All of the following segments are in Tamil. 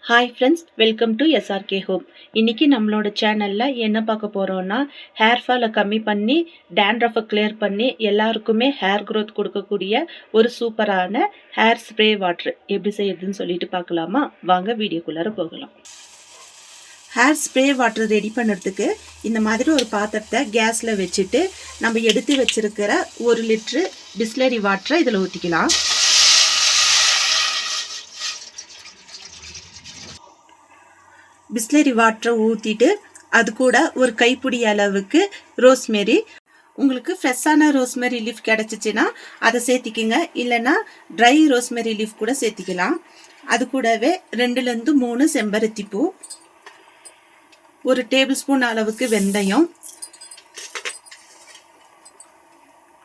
Hi friends, welcome to SRK home. இன்றைக்கி நம்மளோட சேனலில் என்ன பார்க்க போகிறோன்னா, ஹேர் ஃபாலை கம்மி பண்ணி டேண்ட்ரஃபை கிளியர் பண்ணி எல்லாருக்குமே ஹேர் க்ரோத் கொடுக்கக்கூடிய ஒரு சூப்பரான ஹேர் ஸ்ப்ரே வாட்ரு எப்படி செய்யுதுன்னு சொல்லிட்டு பார்க்கலாமா? வாங்க வீடியோக்குள்ளார போகலாம். ஹேர் ஸ்ப்ரே வாட்டர் ரெடி பண்ணுறதுக்கு இந்த மாதிரி ஒரு பாத்திரத்தை கேஸில் வச்சுட்டு நம்ம எடுத்து வச்சுருக்கிற 1 லிட்ரு பிஸ்லரி வாட்டரை இதில் ஊற்றிக்கலாம். பிஸ்லரி வாட்டரை ஊற்றிட்டு அது கூட ஒரு கைப்பிடி அளவுக்கு ரோஸ்மெரி, உங்களுக்கு ஃப்ரெஷ்ஷான ரோஸ்மெரி லீஃப் கிடச்சிச்சின்னா அதை சேர்த்திக்கிங்க, இல்லைன்னா ட்ரை ரோஸ்மெரி லீஃப் கூட சேர்த்திக்கலாம். அது கூடவே 2லேருந்து 3 செம்பருத்தி பூ, 1 டேபிள் ஸ்பூன் அளவுக்கு வெந்தயம்,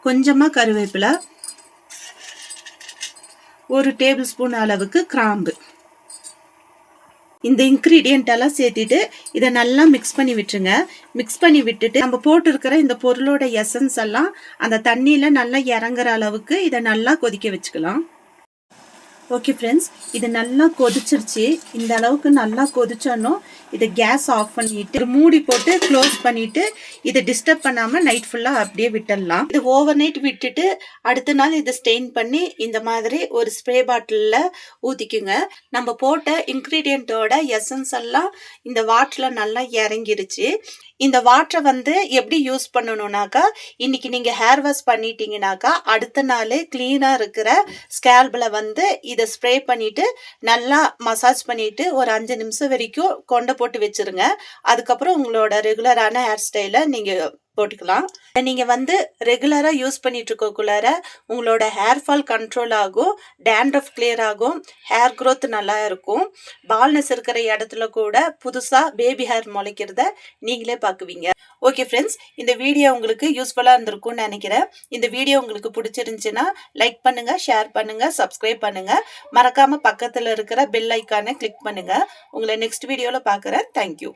கொஞ்சமாக கருவேப்பிலை, 1 டேபிள் ஸ்பூன் அளவுக்கு கிராம்பு. இந்த இன்க்ரீடியன்ட் எல்லாம் சேர்த்திட்டு இதை நல்லா மிக்ஸ் பண்ணி விட்டுருங்க. மிக்ஸ் பண்ணி விட்டுட்டு நம்ம போட்டிருக்கிற இந்த பொருளோட எசன்ஸ் எல்லாம் அந்த தண்ணியில் நல்லா இறங்குற அளவுக்கு இதை நல்லா கொதிக்க வச்சுக்கலாம். ஓகே ஃப்ரெண்ட்ஸ், இது நல்லா கொதிச்சிருச்சு. இந்த அளவுக்கு நல்லா கொதிச்சோன்னும் இதை கேஸ் ஆஃப் பண்ணிட்டு மூடி போட்டு க்ளோஸ் பண்ணிட்டு இதை டிஸ்டர்ப் பண்ணாமல் நைட் ஃபுல்லாக அப்படியே விட்டுடலாம். இது ஓவர் நைட் விட்டுட்டு அடுத்த நாள் இதை ஸ்டெயின் பண்ணி இந்த மாதிரி ஒரு ஸ்ப்ரே பாட்டிலில் ஊற்றிக்குங்க. நம்ம போட்ட இன்க்ரீடியண்ட்டோட எசன்ஸ் எல்லாம் இந்த வாட்டரில் நல்லா இறங்கிருச்சு. இந்த வாட்டரை எப்படி யூஸ் பண்ணணும்னாக்கா, இன்னைக்கு நீங்கள் ஹேர் வாஷ் பண்ணிட்டீங்கனாக்கா அடுத்த நாள் க்ளீனாக இருக்கிற ஸ்கேல்பில் இதை ஸ்ப்ரே பண்ணிவிட்டு நல்லா மசாஜ் பண்ணிவிட்டு ஒரு 5 நிமிஷம் வரைக்கும் கொண்டை போட்டு வச்சுருங்க. அதுக்கப்புறம் உங்களோட ரெகுலரான ஹேர் ஸ்டைலை நீங்கள் போட்டுக்கலாம். நீங்கள் ரெகுலராக யூஸ் பண்ணிட்டு இருக்கக்குள்ளார உங்களோட ஹேர் ஃபால் கண்ட்ரோல் ஆகும், டேண்ட்ரஃப் கிளியர் ஆகும், ஹேர் க்ரோத் நல்லா இருக்கும். பால்னஸ் இருக்கிற இடத்துல கூட புதுசாக பேபி ஹேர் முளைக்கிறத நீங்களே பார்க்குவீங்க. ஓகே ஃப்ரெண்ட்ஸ், இந்த வீடியோ உங்களுக்கு யூஸ்ஃபுல்லாக இருந்திருக்கும்னு நினைக்கிறேன். இந்த வீடியோ உங்களுக்கு பிடிச்சிருந்துச்சுன்னா லைக் பண்ணுங்கள், ஷேர் பண்ணுங்கள், சப்ஸ்கிரைப் பண்ணுங்கள். மறக்காமல் பக்கத்தில் இருக்கிற பெல் ஐக்கானை கிளிக் பண்ணுங்கள். உங்களை நெக்ஸ்ட் வீடியோவில் பார்க்குறேன். தேங்க்யூ.